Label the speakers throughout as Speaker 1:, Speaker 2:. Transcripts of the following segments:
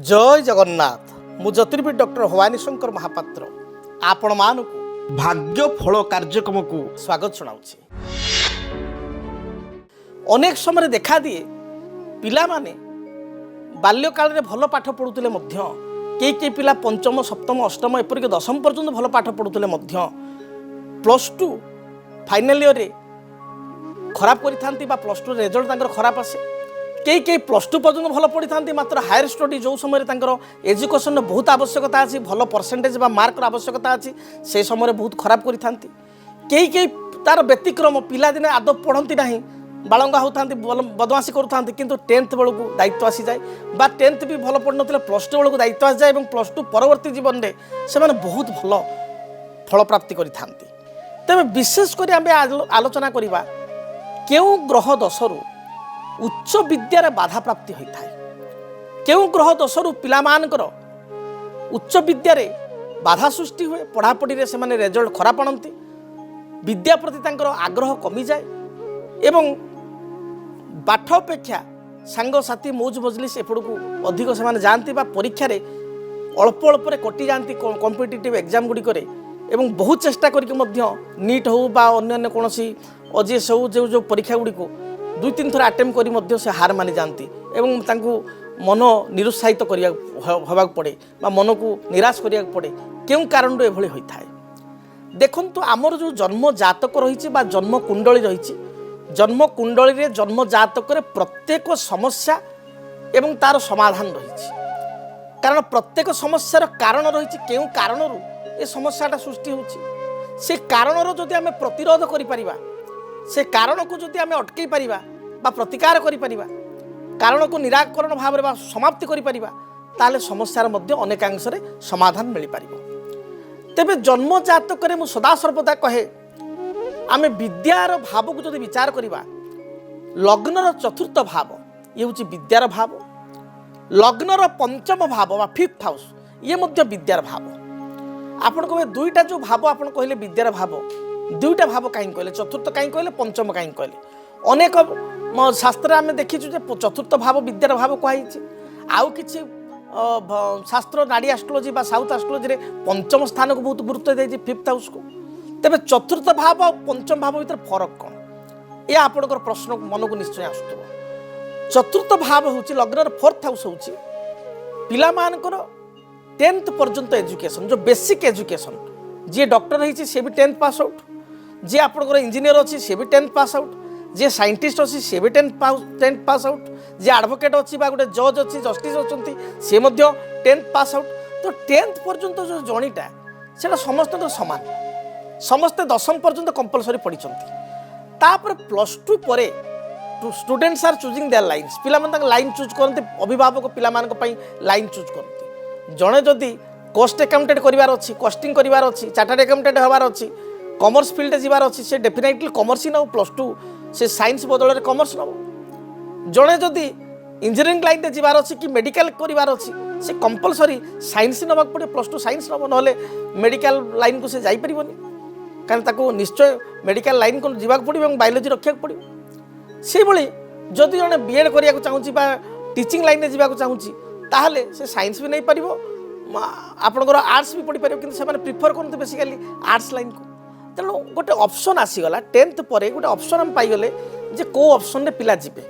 Speaker 1: जय जगन्नाथ मु ज्योतिर्विद डॉक्टर भवानी शंकर महापात्र आपण मानक भाग्य फल कार्यक्रम को स्वागत सुनाऊँगी। अनेक समय देखा दिए पिला माने बाल्यकाल में भल पाठ पढ़ुले कई पिला पंचम सप्तम अष्टम एपरिक दशम पर्यंत भल पाठ पढ़ुले +2 फाइनाल ईयर खराब करि +2 रिजल्ट खराब आसे कई +2 पर्यंत भल पढ़ी था मात्र हायर स्टडी जो समय एजुकेशन बहुत आवश्यकता अच्छी भल परसेंटेज मार्कर आवश्यकता अच्छी से समय बहुत खराब करि कई तार व्यतिक्रम पिला दिने आदौ पढ़ती ना बालंगा होता बदमाशी करूँ किंतु 10th बेलू दायित्व आसी जाए 10th भी भल पढ़ ना +2 बेलू दायित्व आसी जाए +2 परवर्ती जीवन में से बहुत भल फल प्राप्ति करि तेज विशेषकर आम आलोचना करवा क्यों ग्रह दशरु उच्च विद्यार बाधा प्राप्ति होता है क्यों ग्रह दशरु पिलामानकर उच्च विद्यार बाधा सृष्टि हुए पढ़ापढ़ी से माने रिजल्ट खराब आणती विद्या प्रति तांकर आग्रह कमी जाए एवं पाठ अपेक्षा सांगसाथी मौज मजलिस एपड़ू अधिक से जाती परीक्षा अल्प अल्प कटि जाती कॉम्पिटिटिव एग्जाम गुड़िक एवं बहुत चेष्टा करके नीट हो बा अन्य कौन ओजेएस हो जो परीक्षा गुड़िक 2-3 थर अटेम्प्ट करी से हार मानि जाती एवं तांको मन निरुत्साहित होगा पड़े मन को निराश करिया पड़े क्यों कारण एभली होता है देखंतु आमर जो जन्म जातक रही जन्म कुंडली रही जन्म कुंडली रे जन्म जातक प्रत्येक समस्या एवं तार समाधान रही कारण प्रत्येक समस्यार कारण रही क्यों कारण ये समस्याटा सृष्टि होची से कारण जदि आम प्रतिरोध करिपरिबा से कारण को जदि आम अटकई पारिबा बा प्रतिकार करि परिबा कारण को निराकरण भाव में समाप्ति करि परिबा ताले समस्यार मध्य अनेकांश समाधान मिल पारिबो। तेबे जन्म जातक मु सदा सर्वदा कहे आमे विद्यार भाव को जदि विचार करिबा लग्नर चतुर्थ भाव ये हूँ विद्यार भाव लग्नर पंचम भाव बा 5th हाउस ये मध्य विद्यार भाव आपण कहे दुईटा जो भाव आपण कहले विद्यार भाव दुईटा भाव कहीं कहले चतुर्थ कहीं कहले पंचम कहीं कहले अनेक शास्त्र आम देखीचु चतुर्थ भाव विद्यार भाव कहुई आउ कि शास्त्र नाड़ी एस्ट्रोलोजी बा साउथ एस्ट्रोलोजी रे पंचम स्थान को बहुत गुरुत्व देती 5th हाउस को तेरे चतुर्थ भाव और पंचम भाव भीतर फरक कौन यह आपंकर प्रश्न मन को निश्चय आसुव चतुर्थ भाव हूँ लग्नर 4th हाउस हूँ पिला मानकर 10th पर्यंत एजुकेशन जो बेसिक एजुकेशन जी डॉक्टर रही सी भी 10th पास आउट जी आपंकर इंजीनियर अच्छी सी भी 10th पास आउट जी साइंटिस्ट अच्छी सी भी 10th पास आउट जी एडवोकेट अच्छी गोटे जज अच्छी जस्टिस अच्छा सी 10th पास आउट तो 10th पर्यंत जो जर्नीटा से समस्त सामान समस्ते 10th पर्यंत कंपलसरी पढ़ी +2 पर students are choosing their lines पिला लाइन चूज करते अभिभावक पिला लाइन चूज करते जड़े जदि कॉस्ट अकाउंटेंट करार अच्छी कॉस्टिंग करार अच्छी चार्टर्ड अकाउंटेंट होबार अच्छी कॉमर्स फील्ड जीवार अच्छी से डेफिनेटली कॉमर्स ही नौ +2 से साइंस बदल कॉमर्स नब जड़े जदि इंजीनियरिंग लाइन जीवार अच्छी कि मेडिकल करार अच्छी से कंपलसरी साइंस ही नवाक पड़े +2 साइंस नब ना मेडिकल लाइन को से जापरि कारण ताको निश्चय मेडिकल लाइन को जीवाक पड़ो और बायोलोजी रखा पड़ो से भाई जदि जड़े बीएड करने चाहूँगी टीचिंग लाइन में जावाक चाहूँगी ताहले से साइंस भी नहीं पार आपंकर आर्ट्स भी पढ़ी पार कि प्रिफर करते बेसिकाली आर्ट्स लाइन को तेणु गोटे ऑप्शन आसीगला 10th पर गोटे ऑप्शन आम पाइगले जे को ऑप्शन रे पिला जीवे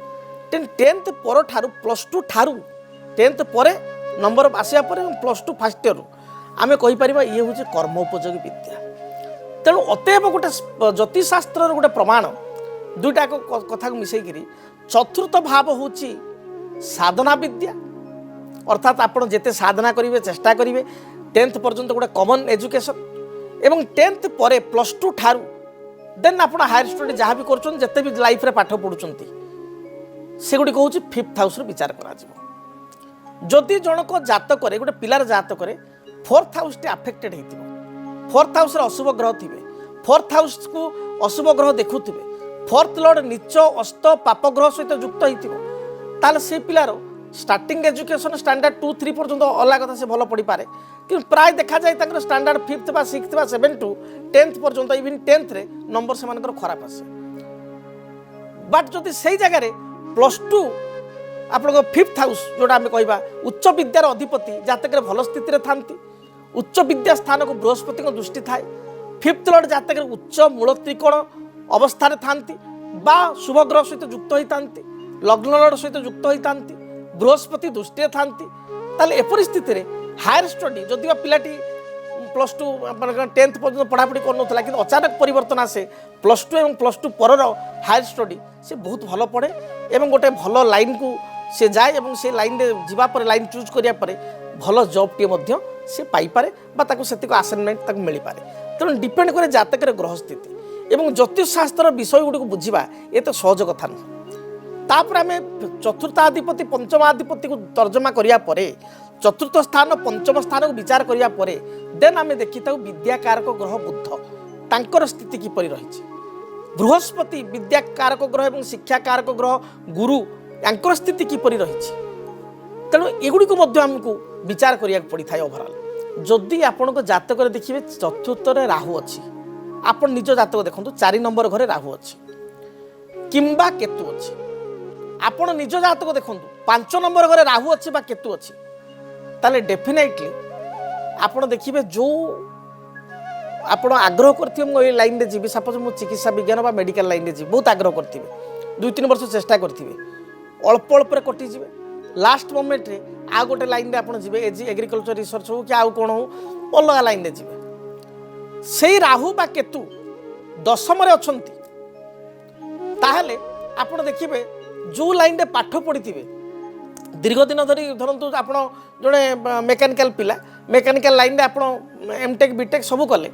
Speaker 1: 10th पर ठारू +2 ठारू 10th पर नंबर आसिया पर +2 फर्स्ट ईयर आम कहीपर ये हूँ कर्म उपयोगी विद्या तेणु अतएव गोटे ज्योतिषशास्त्र गोटे प्रमाण दुईटा कथा को मिसेकरी चतुर्थ भाव हूँ साधना विद्या अर्थात आपड़ जिते साधना करेंगे चेष्टा करेंगे 10th पर्यंत गोटे कॉमन एजुकेशन एवं 10th पर +2 ठारू देन आप हायर स्टडी जहाँ भी करते भी लाइफ रे पाठ पढ़ुंट से गुड़ी हूँ 5th हाउस विचार करा जनक जातक गोटे पिलार जातक 4th हाउस अफेक्टेड हो 4th हाउस अशुभ ग्रह थे 4th हाउस को अशुभ ग्रह देखुवे 4th लॉर्ड नीच अस्त पाप ग्रह सहित युक्त होता से पिलार स्टार्टिंग एजुकेशन स्टैंडर्ड 2-3 पर्यंत अलग कथा से भल पढ़ी पारे कि प्राय देखा जाए स्टैंडर्ड 5th बा 6th बा 7 to 10th पर्यंत इवन 10th रे नंबर से खराब आसे बट जदि से जगह +2 ଆପଣଙ୍କ फिफ्थ हाउस जोटा आम कह उच्च विद्यार अधिपति जातक भल स्थित था उच्च विद्या स्थान को बृहस्पति दृष्टि थाए फिफ्थ लॉर्ड जातक उच्च मूल त्रिकोण अवस्था था शुभ ग्रह सहित युक्त होता लग्न लॉर्ड सहित युक्त होता बृहस्पति दृष्टि था एपरी स्थित हायर स्टडी जदि पिलाटी +2 10th पर्यटन पढ़ापढ़ी करूला कि अचानक परिवर्तन आसे +2 और +2 पर हायर स्टडी से बहुत भल पढ़े और गोटे भल लाइन को से जाए और से लाइन में जावापर लाइन चूज करापर भल जॉब टे से पाइपे से आसाइनमेंट मिल पाए तेणु डिपेंड करे जातक ग्रह स्थिति और ज्योतिष शास्त्र विषय गुड़ी बुझा ये तो सहज कथा नुह तापर आम चतुर्थाधिपति पंचमाधिपति को तर्जमा करापर चतुर्थ स्थान पंचम स्थान को विचार करापर देन आम देखी विद्याकारक ग्रह बुध तांकर स्थिति किपरि रही बृहस्पति विद्याकारक ग्रह और शिक्षाकारक ग्रह गुरु यांकर स्थिति किपरि रही तेणु एगुड़ी को आमको विचार करिया पड़ी था ओवरऑल जदि आपण जातक देखिए चतुर्थ राहु अच्छी आपण निज जातक देखो 4 नंबर घरे राहु अच्छी किंबा केतु अच्छी आपण निज जातक देखो 5 नंबर घरे राहु अच्छी बा केतु अच्छी ताले डेफिनेटली आपण देखिए जो आपण आग्रह करथिबे लाइन रे जीवी सपोज मु चिकित्सा विज्ञान बा मेडिकल लाइन रे जीवी बहुत आग्रह करथिबे 2-3 वर्ष चेष्टा करथिबे अल्प अल्प कटि जीवे लास्ट मोमेंट रे आ गोटे लाइन रे आपण जीवे एग्रीकल्चर रिसर्च हो कि आउ कोन हो अलग लाइन रे जीवे सेही राहु बा केतु दशम रे अछंती ताहले आपण देखिबे जो लाइन रे पाठ पढ़िथिबे दीर्घ दिन धरी धरतु आपण जड़े मेकानिकल पिला मेकानिकल लाइन रे आपण एमटेक बीटेक सब कले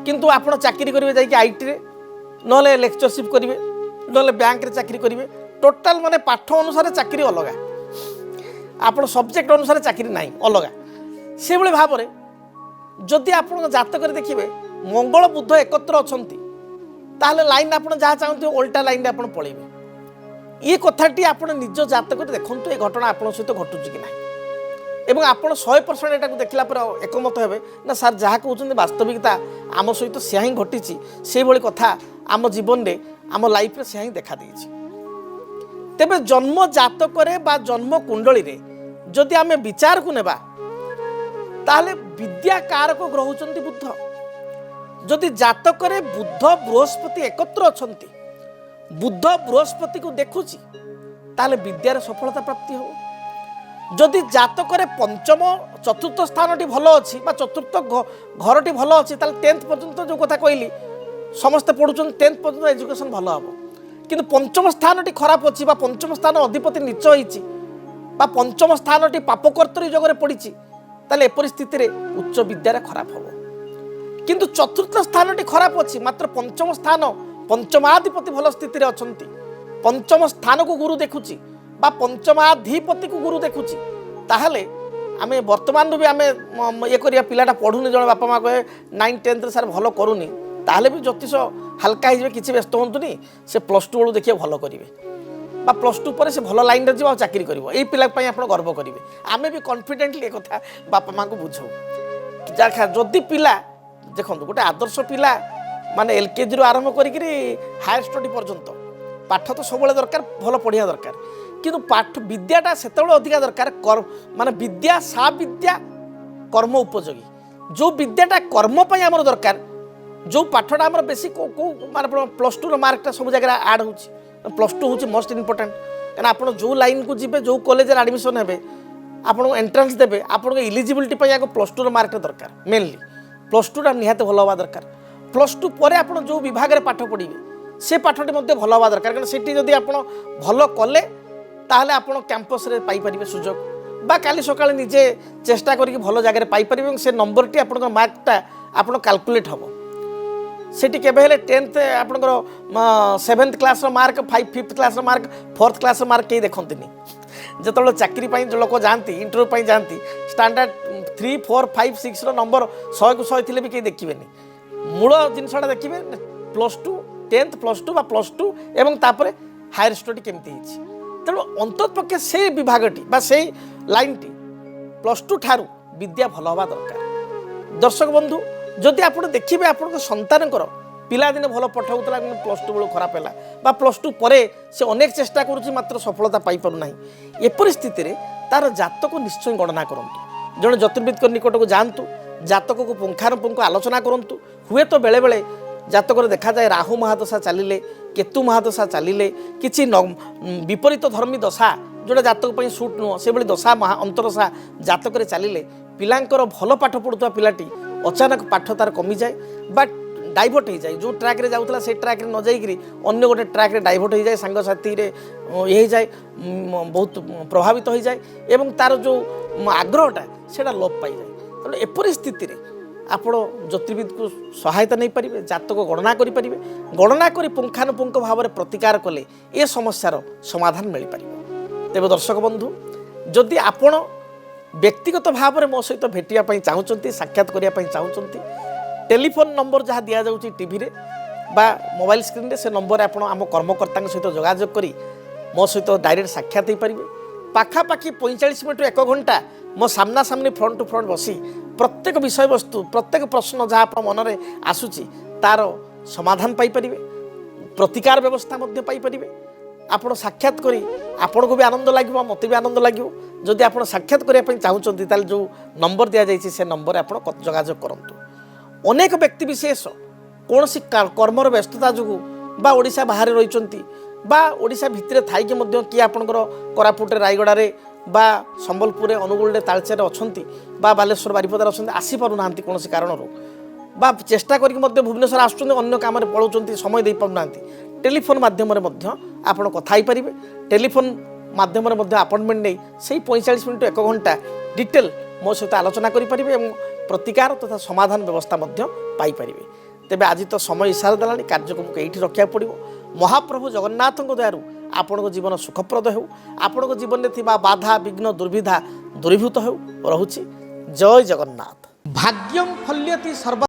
Speaker 1: किंतु आपण चाकरी करिवे जाई कि आईटी रे नले लेक्चरशिप करिवे नले बैंक रे चाकरी करिवे टोटाल माने पाठ अनुसार चाकरी अलगा आपण सब्जेक्ट अनुसार चाकरी नाही अलगा से भली भाव रे जदि आपण जातक रे देखिबे मंगल बुध एकत्र अछंती ताहले लाइन आपण जहाँ चाहते उल्टा लाइन रे आपण पळेबे ये कथाटी आपण निज जातक देखंतु ए घटना आपण सहित घटुची कि नाही एवं आपण 100% एटा को देखला पर एकमत हेबे ना सर जहाँ कहउछन वास्तविकता आम सहित से ही घटिची से भली कथा आम जीवन रे आम लाइफ रे से ही देखा देछि तेबे जन्म जातक रे बा जन्म कुंडली रे जदि आमे विचार को नेबा ताहले विद्या कारक ग्रह होचंती बुध जदि जातक रे बुध बृहस्पति एकत्र अछंती बुध बृहस्पति को देखुची ताहले विद्यार सफलता प्राप्ति हो जदि जातक रे पंचम चतुर्थ स्थान टी भलो अछि बा चतुर्थ घर टी भलो अछि ताहले 10th पर्यंत जो कथा कहली समस्त पढुचन 10th पर्यंत एजुकेशन भलो हबो किंतु पंचम स्थान टी खराब अछि बा पंचम स्थान अधिपति नीच होईची बा पंचम स्थान टी पापकर्तरी जगरे पड़िची ताहले ए परिस्थिति रे उच्च विद्यारे खराब हबो किंतु चतुर्थ स्थान टी खराब अछि मात्र पंचम स्थान पंचमाधिपति भल स्थिति रे अछंती पंचम स्थान को गुरु देखुची बा पंचमाधिपति को गुरु देखुची ताहले आमे वर्तमान भी आमे ये करिया पिलाटा पढुनी जण बापा मा कहे 9 10th रे सर भलो करूनी ताहले भी ज्योतिष हल्का हिजबे किछि व्यस्त होंतुनी से +2 बेलू देखिए भलो करिवे बा +2 पर से भलो लाइन रे जीव चाकरी करिवो एई पिला पई आपण गर्व करिवे आमे भी कॉन्फिडेंटली ए कथा बापा मा को बुझो जा जदि पिला देखंतु गोटे आदर्श पिला माने एलकेजी रो आरंभ करी हायर स्टडी पर्यंत पाठ तो सब दरकार भल पढ़िया दरकार किंतु पाठ विद्याटा सेतबेले अधिका दरकार माने विद्या सा विद्या कर्म उपयोगी जो विद्याटा कर्म पई हमर दरकार जो पाठटा हमर बेसी को माने +2 रो मार्कटा सब जगह ऐड होची +2 होची मोस्ट इंपोर्टेंट कारण आपण जो लाइन को जिबे जो कॉलेज रे एडमिशन हेबे आपण एंट्रेंस देबे आपण एलिजिबिलिटी पई आगो +2 रो मार्कटा दरकार मेनली +2 टा निहाते भल होबा दरकार +2 परे आपण जो विभाग रे पाठ पढ़िबे से पाठटी मध्य भल होबा दरकार कारण सेठी जदि आपण भल कले ताहले आपण कैंपस रे पाई परिबे सुजोग बा काली सकाळे निजे चेष्टा करिक भल जगह रे पाई परिबे से नंबर टी आपण मार्कटा आपण कैलकुलेट हबो सेठी केबे हेले 10th आपण 7th क्लास रो मार्क 5th क्लास रो मार्क 4th क्लास रो मार्क के देखंतिनी जतलो चाकरी पई जो लोक जानती इंटरव्यू पई जानती स्टैंडर्ड 3 4 5 6 रो नंबर 100 को 100 थिले भी के देखिबेनी मूल जिनसटा देखिबे +2 10th +2 बा +2 एवं तापरे हायर स्टडी केमती हिची तेणु अंततपक्षे से विभागटी बा से लाइनटी +2 ठारू विद्या भल हवा दरकार दर्शक बंधु जदि आप देखिए आपण संतानकर ପିଲାଦିନେ ଭଲ ପଠାଉଥିଲା କିନ୍ତୁ +2 ବେଳକୁ ଖରାପ ହେଲା ବା +2 ପରେ ସେ ଅନେକ ଚେଷ୍ଟା କରୁଛି ମାତ୍ର ସଫଳତା ପାଇପାରୁନାହିଁ। ଏପରି ସ୍ଥିତିରେ ତାର ଜାତକ ନିଶ୍ଚୟ ଗଣନା କରନ୍ତୁ। ଜଣେ ଜ୍ୟୋତିର୍ବିଦଙ୍କ ନିକଟକୁ ଯାଆନ୍ତୁ, ଜାତକକୁ ପୁଙ୍ଖାନୁପୁଙ୍ଖ ଆଲୋଚନା କରନ୍ତୁ। ହୁଏତ ବେଳେବେଳେ ଜାତକରେ ଦେଖାଯାଏ ରାହୁ ମହାଦଶା ଚାଲିଲେ, କେତୁ ମହାଦଶା ଚାଲିଲେ, କିଛି ବିପରୀତ ଧର୍ମୀ ଦଶା ଯେଉଁଟା ଜାତକ ପାଇଁ ସୁଟ୍ ନୁହଁ ସେଭଳି ଦଶା ଅନ୍ତରଦଶା ଜାତକରେ ଚାଲିଲେ ପିଲାଙ୍କର ଭଲ ପାଠ ପଢ଼ୁଥିବା ପିଲାଟି ଅଚାନକ ପାଠ ତାର କମିଯାଏ ବା ଡାଇଭର୍ଟ ହୋଇଯାଏ। ଯେଉଁ ଟ୍ରାକ୍ରେ ଯାଉଥିଲା ସେଇ ଟ୍ରାକ୍ରେ ନ ଯାଇକରି ଅନ୍ୟ ଗୋଟେ ଟ୍ରାକ୍ରେ ଡାଇଭର୍ଟ ହୋଇଯାଏ, ସାଙ୍ଗସାଥିରେ ଇଏ ହୋଇଯାଏ, ବହୁତ ପ୍ରଭାବିତ ହୋଇଯାଏ ଏବଂ ତାର ଯେଉଁ ଆଗ୍ରହଟା ସେଇଟା ଲୋପ ପାଇଯାଏ। ତେଣୁ ଏପରି ସ୍ଥିତିରେ ଆପଣ ଜ୍ୟୋତିର୍ବିଦକୁ ସହାୟତା ନେଇପାରିବେ, ଜାତକ ଗଣନା କରିପାରିବେ। ଗଣନା କରି ପୁଙ୍ଖାନୁପୁଙ୍ଖ ଭାବରେ ପ୍ରତିକାର କଲେ ଏ ସମସ୍ୟାର ସମାଧାନ ମିଳିପାରିବ। ତେବେ ଦର୍ଶକ ବନ୍ଧୁ, ଯଦି ଆପଣ ବ୍ୟକ୍ତିଗତ ଭାବରେ ମୋ ସହିତ ଭେଟିବା ପାଇଁ ଚାହୁଁଛନ୍ତି, ସାକ୍ଷାତ କରିବା ପାଇଁ ଚାହୁଁଛନ୍ତି, টেলিফোন নম্বর যা দিয়া যাচ্ছে টিভিরে বা মোবাইল স্ক্রিনে সে নম্বরে আপনার আম কর্মকর্তা সহ যোগাযোগ করে মো সহ ডাইরেক্ট সাক্ষাৎ হয়ে পারে। পাখাপাখি 45 মিনিট 1 ঘন্টা মো সামনাসামনি ফ্রন্ট টু ফ্রন্ট বসি প্রত্যেক বিষয়বস্তু প্রত্যেক প্রশ্ন যা আপনার মନରେ আসুচি তার সমাধান পাইপারে, প্রতিকার ব্যবস্থা মধ্যে পাইপারে। আপনার সাক্ষাৎ করে আপনার বি আনন্দ লাগবে, মতো বি আনন্দ লাগবে। যদি আপনার সাক্ষাৎ করা চাহুমান তাহলে যে নম্বর দিয়া যাই সে নম্বরে আপনার যোগাযোগ করতু। অনেক ব্যক্তিবিশেষ কৌশি কর্মর ব্যস্ততা যোগুঁ বা ওড়িশা বাহারে রয়েছেন বা ওড়িশা ভিতরে থাইকি কি আপনার কোরাপুটে রায়গড়ারে বা সম্বলপুরে অনুগুলে তালচেরে অনেক বা বালেশ্বর বারিপদার অনেক আসিপার না কৌশি কারণর বা চেষ্টা করি ভুবনেশ্বর আসছেন অন্য কামে পড়াউন সময় দিয়ে পার না, টেলিফোন মাধ্যমে আপনার কথা হয়ে টেলিফোন মাধ্যমে আপয়েন্টমেন্ট নেই সেই 45 মিনিট 1 ঘন্টা ডিটেল মো সহ আলোচনা করে পারে এবং প্রতিকার তথা সমাধান ব্যবস্থা পাইপারে। তেবে আজ তো সময় ইশারা দেলানি, কার্যক্রম এইটি রক্ষা পড়ব। মহাপ্রভু জগন্নাথ দয়ার আপনার জীবন সুখপ্রদ হেউ, আপনার জীবনে থাকা বাধা বিঘ্ন দুর্বিধা দূরীভূত হেউ। রহুছি, জয় জগন্নাথ। ভাগ্যম ফল্যতি সর্ব